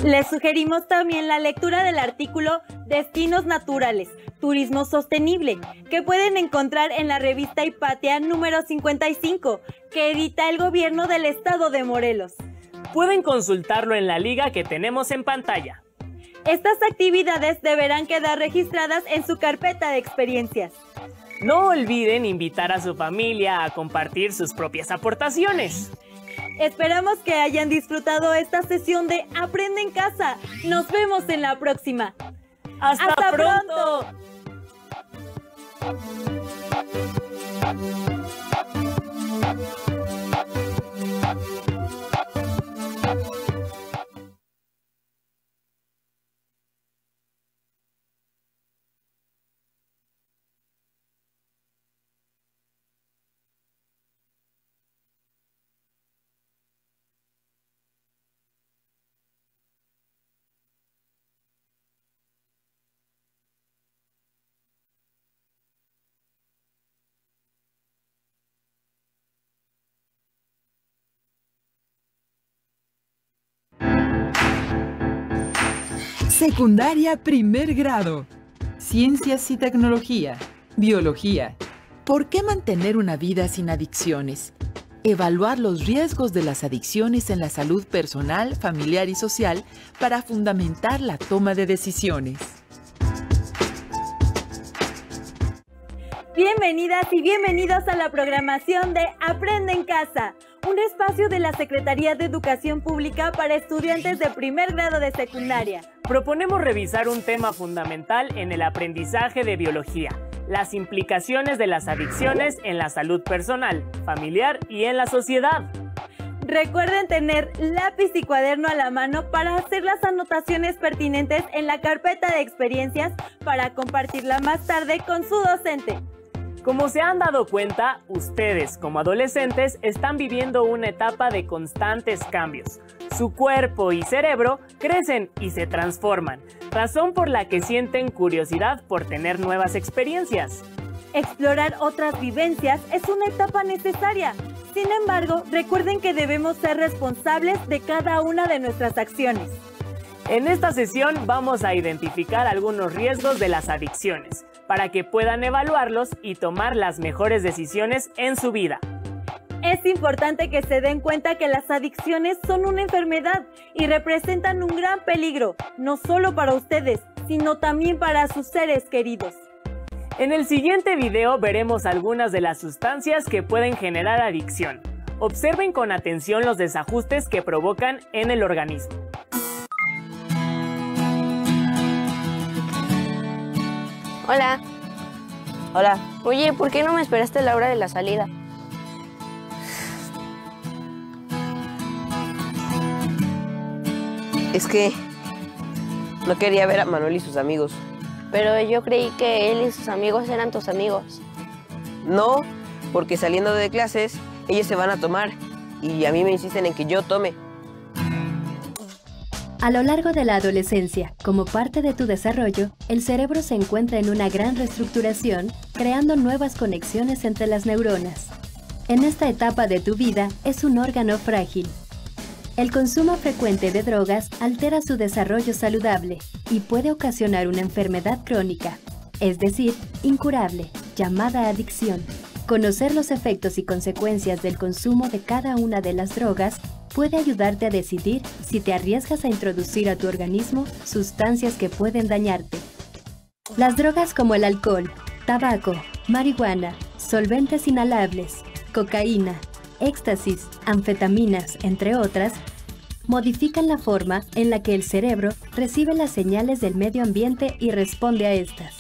Les sugerimos también la lectura del artículo Destinos Naturales, Turismo Sostenible, que pueden encontrar en la revista Hipatia número 55, que edita el gobierno del estado de Morelos.
Pueden consultarlo en la liga que tenemos en pantalla.
Estas actividades deberán quedar registradas en su carpeta de experiencias.
No olviden invitar a su familia a compartir sus propias aportaciones.
Esperamos que hayan disfrutado esta sesión de Aprende en Casa. Nos vemos en la próxima.
¡Hasta pronto!
Secundaria primer grado. Ciencias y tecnología. Biología. ¿Por qué mantener una vida sin adicciones? Evaluar los riesgos de las adicciones en la salud personal, familiar y social para fundamentar la toma de decisiones.
Bienvenidas y bienvenidos a la programación de Aprende en Casa, un espacio de la Secretaría de Educación Pública para estudiantes de primer grado de secundaria.
Proponemos revisar un tema fundamental en el aprendizaje de biología, las implicaciones de las adicciones en la salud personal, familiar y en la sociedad.
Recuerden tener lápiz y cuaderno a la mano para hacer las anotaciones pertinentes en la carpeta de experiencias para compartirla más tarde con su docente.
Como se han dado cuenta, ustedes como adolescentes están viviendo una etapa de constantes cambios. Su cuerpo y cerebro crecen y se transforman, razón por la que sienten curiosidad por tener nuevas experiencias.
Explorar otras vivencias es una etapa necesaria. Sin embargo, recuerden que debemos ser responsables de cada una de nuestras acciones.
En esta sesión vamos a identificar algunos riesgos de las adicciones, para que puedan evaluarlos y tomar las mejores decisiones en su vida.
Es importante que se den cuenta que las adicciones son una enfermedad y representan un gran peligro, no solo para ustedes, sino también para sus seres queridos.
En el siguiente video veremos algunas de las sustancias que pueden generar adicción. Observen con atención los desajustes que provocan en el organismo.
Hola.
Hola.
Oye, ¿por qué no me esperaste a la hora de la salida?
Es que no quería ver a Manuel y sus amigos.
Pero yo creí que él y sus amigos eran tus amigos.
No, porque saliendo de clases, ellos se van a tomar y a mí me insisten en que yo tome.
A lo largo de la adolescencia, como parte de tu desarrollo, el cerebro se encuentra en una gran reestructuración, creando nuevas conexiones entre las neuronas. En esta etapa de tu vida es un órgano frágil. El consumo frecuente de drogas altera su desarrollo saludable y puede ocasionar una enfermedad crónica, es decir, incurable, llamada adicción. Conocer los efectos y consecuencias del consumo de cada una de las drogas puede ayudarte a decidir si te arriesgas a introducir a tu organismo sustancias que pueden dañarte. Las drogas como el alcohol, tabaco, marihuana, solventes inhalables, cocaína, éxtasis, anfetaminas, entre otras, modifican la forma en la que el cerebro recibe las señales del medio ambiente y responde a estas.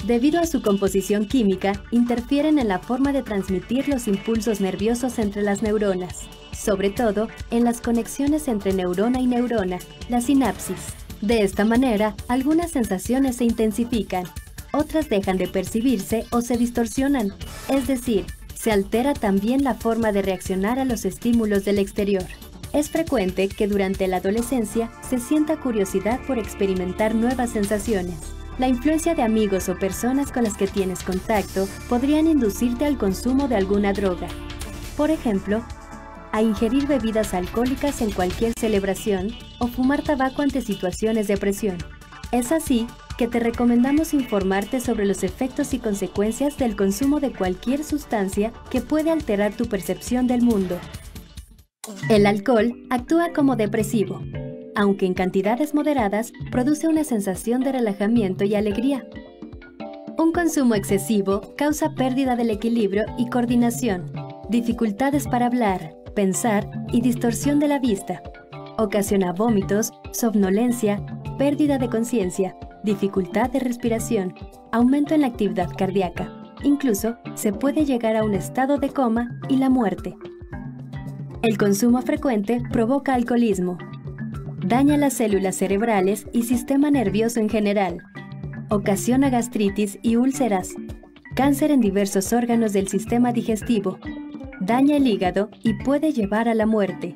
Debido a su composición química, interfieren en la forma de transmitir los impulsos nerviosos entre las neuronas, sobre todo en las conexiones entre neurona y neurona, la sinapsis. De esta manera, algunas sensaciones se intensifican, otras dejan de percibirse o se distorsionan, es decir, se altera también la forma de reaccionar a los estímulos del exterior. Es frecuente que durante la adolescencia se sienta curiosidad por experimentar nuevas sensaciones. La influencia de amigos o personas con las que tienes contacto podrían inducirte al consumo de alguna droga. Por ejemplo, a ingerir bebidas alcohólicas en cualquier celebración o fumar tabaco ante situaciones de presión. Es así que te recomendamos informarte sobre los efectos y consecuencias del consumo de cualquier sustancia que puede alterar tu percepción del mundo. El alcohol actúa como depresivo. aunque en cantidades moderadas, produce una sensación de relajamiento y alegría. Un consumo excesivo causa pérdida del equilibrio y coordinación, dificultades para hablar, pensar y distorsión de la vista. Ocasiona vómitos, somnolencia, pérdida de conciencia, dificultad de respiración, aumento en la actividad cardíaca. Incluso se puede llegar a un estado de coma y la muerte. El consumo frecuente provoca alcoholismo. Daña las células cerebrales y sistema nervioso en general. Ocasiona gastritis y úlceras. Cáncer en diversos órganos del sistema digestivo. Daña el hígado y puede llevar a la muerte.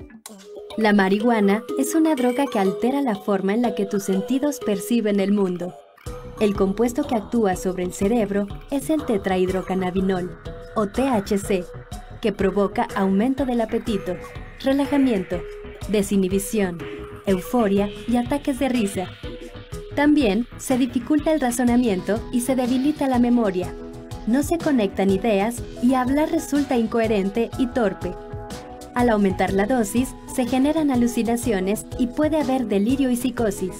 La marihuana es una droga que altera la forma en la que tus sentidos perciben el mundo. El compuesto que actúa sobre el cerebro es el tetrahidrocannabinol, o THC, que provoca aumento del apetito, relajamiento, desinhibición, euforia y ataques de risa. También se dificulta el razonamiento y se debilita la memoria. No se conectan ideas y hablar resulta incoherente y torpe. Al aumentar la dosis, se generan alucinaciones y puede haber delirio y psicosis.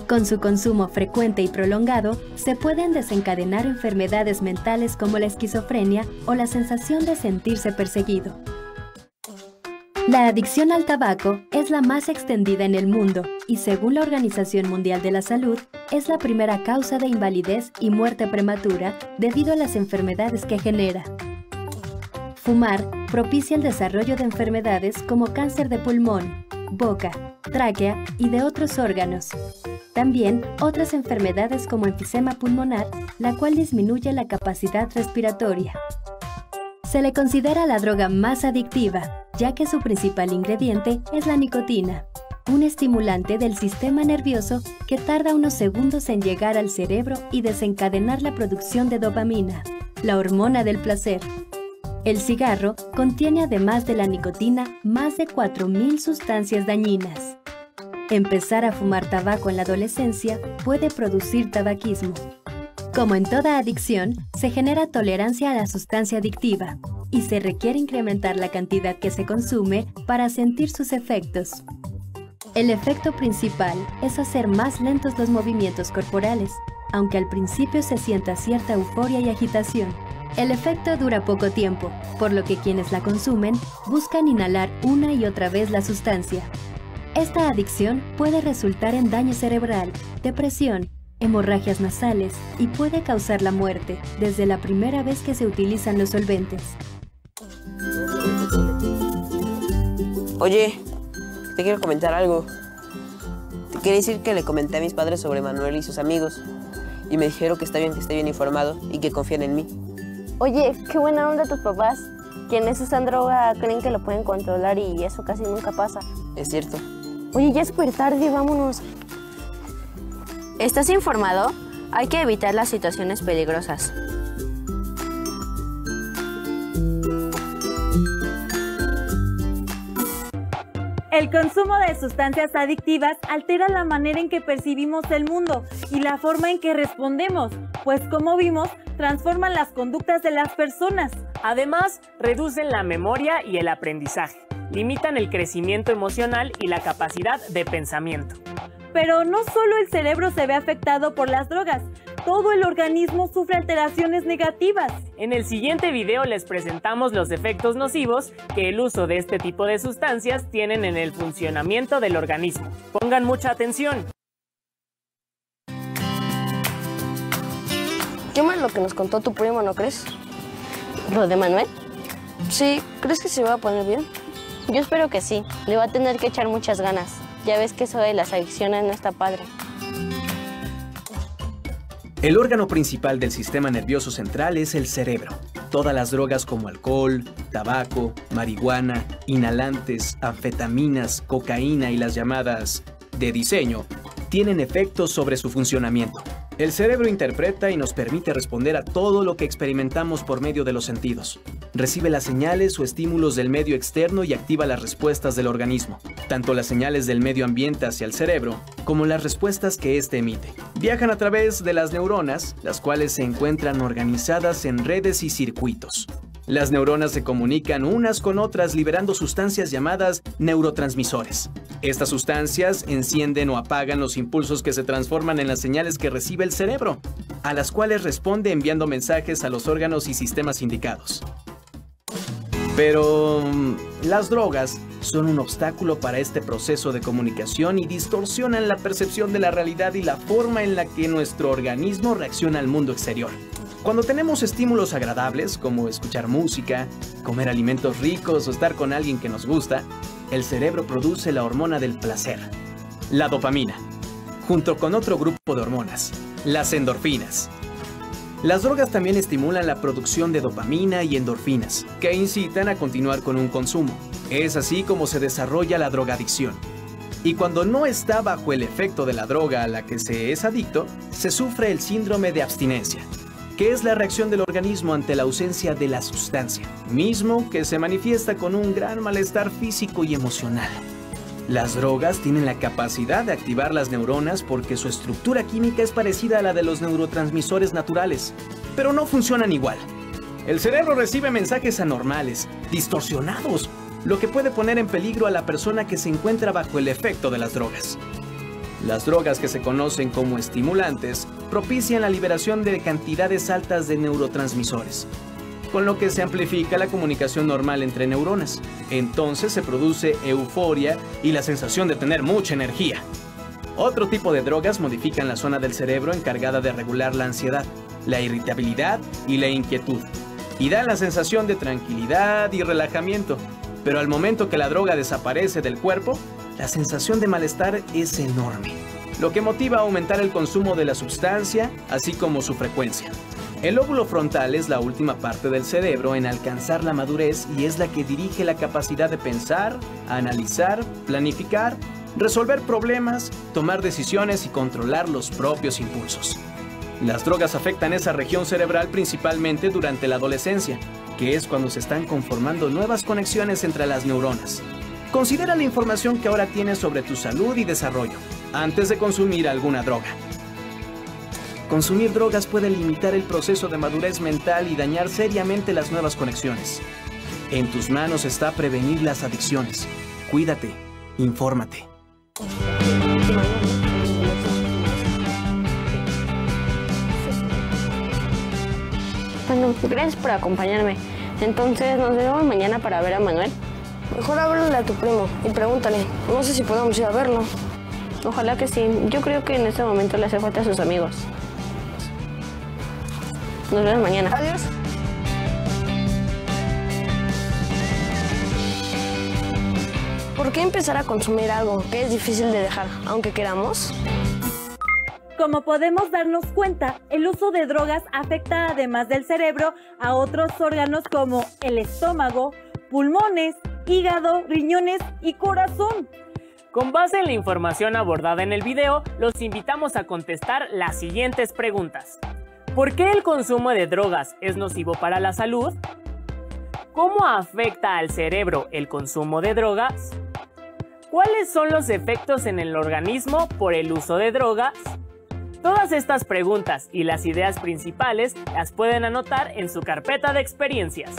Con su consumo frecuente y prolongado, se pueden desencadenar enfermedades mentales como la esquizofrenia o la sensación de sentirse perseguido. La adicción al tabaco es la más extendida en el mundo y, según la Organización Mundial de la Salud, es la primera causa de invalidez y muerte prematura debido a las enfermedades que genera. Fumar propicia el desarrollo de enfermedades como cáncer de pulmón, boca, tráquea y de otros órganos. También otras enfermedades como enfisema pulmonar, la cual disminuye la capacidad respiratoria. Se le considera la droga más adictiva, ya que su principal ingrediente es la nicotina, un estimulante del sistema nervioso que tarda unos segundos en llegar al cerebro y desencadenar la producción de dopamina, la hormona del placer. El cigarro contiene, además de la nicotina, más de 4.000 sustancias dañinas. Empezar a fumar tabaco en la adolescencia puede producir tabaquismo. Como en toda adicción, se genera tolerancia a la sustancia adictiva y se requiere incrementar la cantidad que se consume para sentir sus efectos. El efecto principal es hacer más lentos los movimientos corporales, aunque al principio se sienta cierta euforia y agitación. El efecto dura poco tiempo, por lo que quienes la consumen buscan inhalar una y otra vez la sustancia. Esta adicción puede resultar en daño cerebral, depresión, hemorragias nasales y puede causar la muerte desde la primera vez que se utilizan los solventes.
Oye, te quiero comentar algo. Te quería decir que le comenté a mis padres sobre Manuel y sus amigos y me dijeron que está bien que esté bien informado y que confían en mí.
Oye, qué buena onda tus papás. Quienes usan droga creen que lo pueden controlar y eso casi nunca pasa.
Es cierto.
Oye, ya es súper tarde, vámonos.
¿Estás informado? Hay que evitar las situaciones peligrosas. El consumo de sustancias adictivas altera la manera en que percibimos el mundo y la forma en que respondemos, pues como vimos, transforman las conductas de las personas.
Además, reducen la memoria y el aprendizaje, limitan el crecimiento emocional y la capacidad de pensamiento.
Pero no solo el cerebro se ve afectado por las drogas, todo el organismo sufre alteraciones negativas.
En el siguiente video les presentamos los efectos nocivos que el uso de este tipo de sustancias tienen en el funcionamiento del organismo. Pongan mucha atención.
Qué mal lo que nos contó tu primo, ¿no crees?
¿Lo de Manuel?
Sí, ¿crees que se va a poner bien?
Yo espero que sí, le va a tener que echar muchas ganas. Ya ves que eso de las adicciones no está padre.
El órgano principal del sistema nervioso central es el cerebro. Todas las drogas como alcohol, tabaco, marihuana, inhalantes, anfetaminas, cocaína y las llamadas de diseño tienen efectos sobre su funcionamiento. El cerebro interpreta y nos permite responder a todo lo que experimentamos por medio de los sentidos. Recibe las señales o estímulos del medio externo y activa las respuestas del organismo. Tanto las señales del medio ambiente hacia el cerebro, como las respuestas que éste emite. Viajan a través de las neuronas, las cuales se encuentran organizadas en redes y circuitos. Las neuronas se comunican unas con otras liberando sustancias llamadas neurotransmisores. Estas sustancias encienden o apagan los impulsos que se transforman en las señales que recibe el cerebro, a las cuales responde enviando mensajes a los órganos y sistemas indicados. Pero las drogas son un obstáculo para este proceso de comunicación y distorsionan la percepción de la realidad y la forma en la que nuestro organismo reacciona al mundo exterior. Cuando tenemos estímulos agradables, como escuchar música, comer alimentos ricos o estar con alguien que nos gusta, el cerebro produce la hormona del placer, la dopamina, junto con otro grupo de hormonas, las endorfinas. Las drogas también estimulan la producción de dopamina y endorfinas, que incitan a continuar con un consumo. Es así como se desarrolla la drogadicción. Y cuando no está bajo el efecto de la droga a la que se es adicto, se sufre el síndrome de abstinencia, que es la reacción del organismo ante la ausencia de la sustancia, mismo que se manifiesta con un gran malestar físico y emocional. Las drogas tienen la capacidad de activar las neuronas porque su estructura química es parecida a la de los neurotransmisores naturales, pero no funcionan igual. El cerebro recibe mensajes anormales, distorsionados, lo que puede poner en peligro a la persona que se encuentra bajo el efecto de las drogas. Las drogas, que se conocen como estimulantes, propician la liberación de cantidades altas de neurotransmisores, con lo que se amplifica la comunicación normal entre neuronas. Entonces se produce euforia y la sensación de tener mucha energía. Otro tipo de drogas modifican la zona del cerebro encargada de regular la ansiedad, la irritabilidad y la inquietud, y dan la sensación de tranquilidad y relajamiento. Pero al momento que la droga desaparece del cuerpo, la sensación de malestar es enorme, lo que motiva a aumentar el consumo de la sustancia, así como su frecuencia. El lóbulo frontal es la última parte del cerebro en alcanzar la madurez y es la que dirige la capacidad de pensar, analizar, planificar, resolver problemas, tomar decisiones y controlar los propios impulsos. Las drogas afectan esa región cerebral principalmente durante la adolescencia, que es cuando se están conformando nuevas conexiones entre las neuronas. Considera la información que ahora tienes sobre tu salud y desarrollo, antes de consumir alguna droga. Consumir drogas puede limitar el proceso de madurez mental y dañar seriamente las nuevas conexiones. En tus manos está prevenir las adicciones. Cuídate, infórmate.
Bueno, gracias por acompañarme. Entonces, nos vemos mañana para ver a Manuel. Mejor háblale a tu primo y pregúntale. No sé si podemos ir a verlo. Ojalá que sí. Yo creo que en este momento le hace falta a sus amigos. Nos vemos mañana. Adiós. ¿Por qué empezar a consumir algo que es difícil de dejar, aunque queramos?
Como podemos darnos cuenta, el uso de drogas afecta además del cerebro a otros órganos como el estómago, pulmones, hígado, riñones y corazón.
Con base en la información abordada en el video, los invitamos a contestar las siguientes preguntas. ¿Por qué el consumo de drogas es nocivo para la salud? ¿Cómo afecta al cerebro el consumo de drogas? ¿Cuáles son los efectos en el organismo por el uso de drogas? Todas estas preguntas y las ideas principales las pueden anotar en su carpeta de experiencias.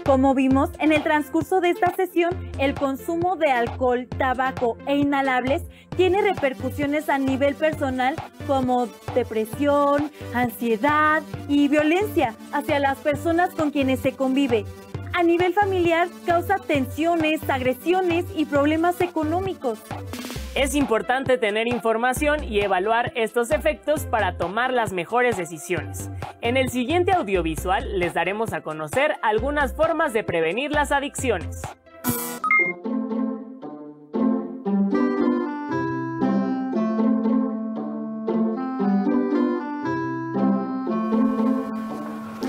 Como vimos, en el transcurso de esta sesión, el consumo de alcohol, tabaco e inhalables tiene repercusiones a nivel personal como depresión, ansiedad y violencia hacia las personas con quienes se convive. A nivel familiar, causa tensiones, agresiones y problemas económicos.
Es importante tener información y evaluar estos efectos para tomar las mejores decisiones. En el siguiente audiovisual les daremos a conocer algunas formas de prevenir las adicciones.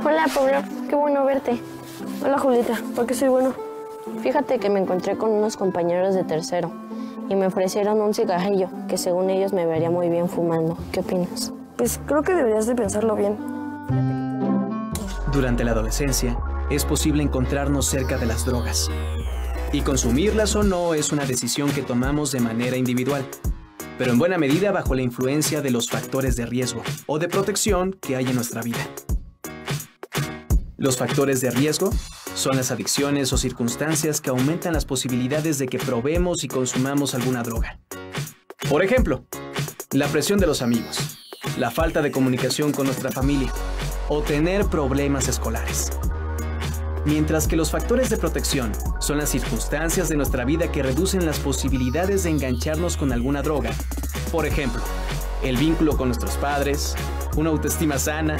Hola Pablo, qué bueno verte. Hola Julieta, ¿por qué soy bueno? Fíjate que me encontré con unos compañeros de tercero y me ofrecieron un cigarrillo que según ellos me vería muy bien fumando. ¿Qué opinas? Pues creo que deberías de pensarlo bien.
Durante la adolescencia, es posible encontrarnos cerca de las drogas. Y consumirlas o no es una decisión que tomamos de manera individual, pero en buena medida bajo la influencia de los factores de riesgo o de protección que hay en nuestra vida. Los factores de riesgo son las adicciones o circunstancias que aumentan las posibilidades de que probemos y consumamos alguna droga. Por ejemplo, la presión de los amigos, la falta de comunicación con nuestra familia o tener problemas escolares. Mientras que los factores de protección son las circunstancias de nuestra vida que reducen las posibilidades de engancharnos con alguna droga. Por ejemplo, el vínculo con nuestros padres, una autoestima sana,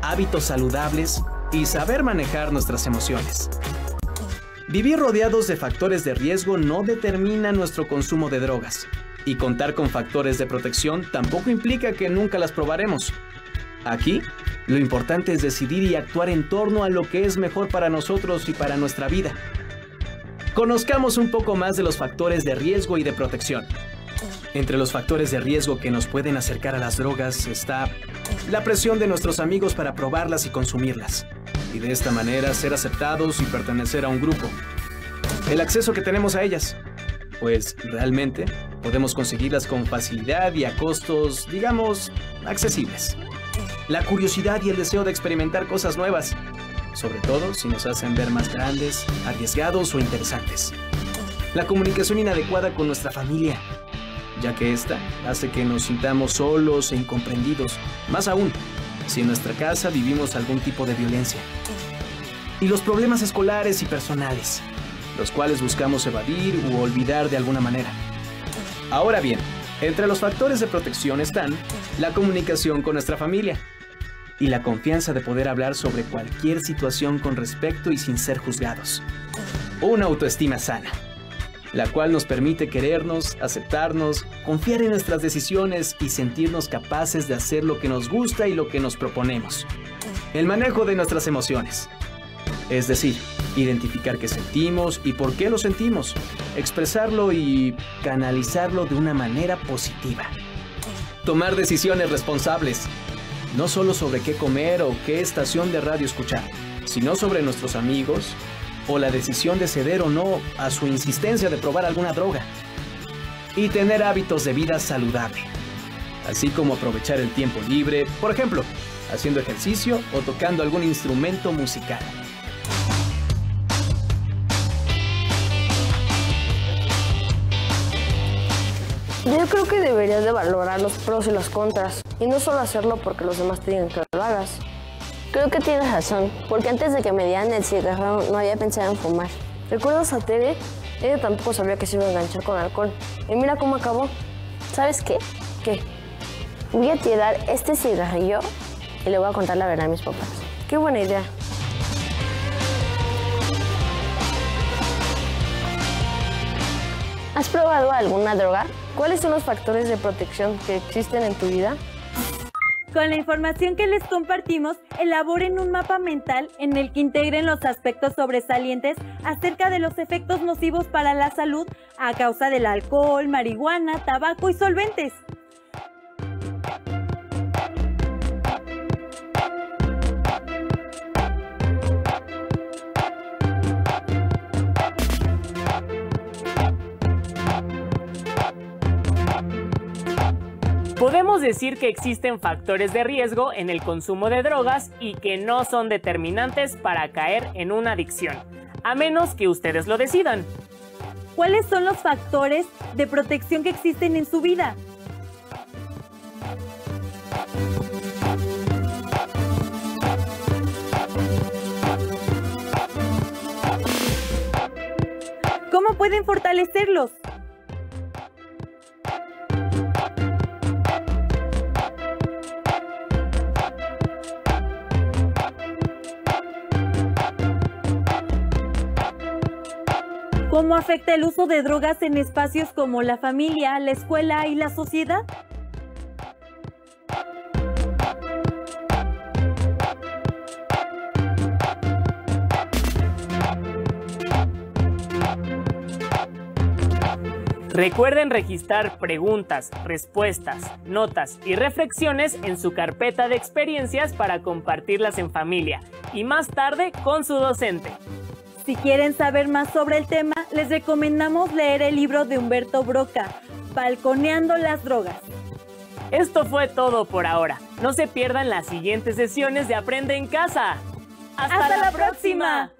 hábitos saludables y saber manejar nuestras emociones. Vivir rodeados de factores de riesgo no determina nuestro consumo de drogas, y contar con factores de protección tampoco implica que nunca las probaremos. Aquí, lo importante es decidir y actuar en torno a lo que es mejor para nosotros y para nuestra vida. Conozcamos un poco más de los factores de riesgo y de protección. Entre los factores de riesgo que nos pueden acercar a las drogas está la presión de nuestros amigos para probarlas y consumirlas, y de esta manera ser aceptados y pertenecer a un grupo. El acceso que tenemos a ellas, pues realmente podemos conseguirlas con facilidad y a costos, digamos, accesibles. La curiosidad y el deseo de experimentar cosas nuevas, sobre todo si nos hacen ver más grandes, arriesgados o interesantes. La comunicación inadecuada con nuestra familia, ya que esta hace que nos sintamos solos e incomprendidos, más aún si en nuestra casa vivimos algún tipo de violencia. Y los problemas escolares y personales, los cuales buscamos evadir u olvidar de alguna manera. Ahora bien, entre los factores de protección están la comunicación con nuestra familia y la confianza de poder hablar sobre cualquier situación con respeto y sin ser juzgados. Una autoestima sana, la cual nos permite querernos, aceptarnos, confiar en nuestras decisiones y sentirnos capaces de hacer lo que nos gusta y lo que nos proponemos. El manejo de nuestras emociones, es decir, identificar qué sentimos y por qué lo sentimos, expresarlo y canalizarlo de una manera positiva. Tomar decisiones responsables, no solo sobre qué comer o qué estación de radio escuchar, sino sobre nuestros amigos o la decisión de ceder o no a su insistencia de probar alguna droga. Y tener hábitos de vida saludable, así como aprovechar el tiempo libre, por ejemplo, haciendo ejercicio o tocando algún instrumento musical.
Yo creo que deberías de valorar los pros y los contras, y no solo hacerlo porque los demás te digan que lo hagas. Creo que tienes razón, porque antes de que me dieran el cigarro no había pensado en fumar. ¿Recuerdas a Tere? Ella tampoco sabía que se iba a enganchar con alcohol. Y mira cómo acabó. ¿Sabes qué? ¿Qué? Voy a tirar este cigarrillo y le voy a contar la verdad a mis papás. ¡Qué buena idea! ¿Has probado alguna droga? ¿Cuáles son los factores de protección que existen en tu vida?
Con la información que les compartimos, elaboren un mapa mental en el que integren los aspectos sobresalientes acerca de los efectos nocivos para la salud a causa del alcohol, marihuana, tabaco y solventes.
Podemos decir que existen factores de riesgo en el consumo de drogas y que no son determinantes para caer en una adicción, a menos que ustedes lo decidan.
¿Cuáles son los factores de protección que existen en su vida? ¿Cómo pueden fortalecerlos? ¿Cómo afecta el uso de drogas en espacios como la familia, la escuela y la sociedad?
Recuerden registrar preguntas, respuestas, notas y reflexiones en su carpeta de experiencias para compartirlas en familia y más tarde con su docente.
Si quieren saber más sobre el tema, les recomendamos leer el libro de Humberto Broca, Balconeando las drogas.
Esto fue todo por ahora. No se pierdan las siguientes sesiones de Aprende en Casa.
¡Hasta la próxima!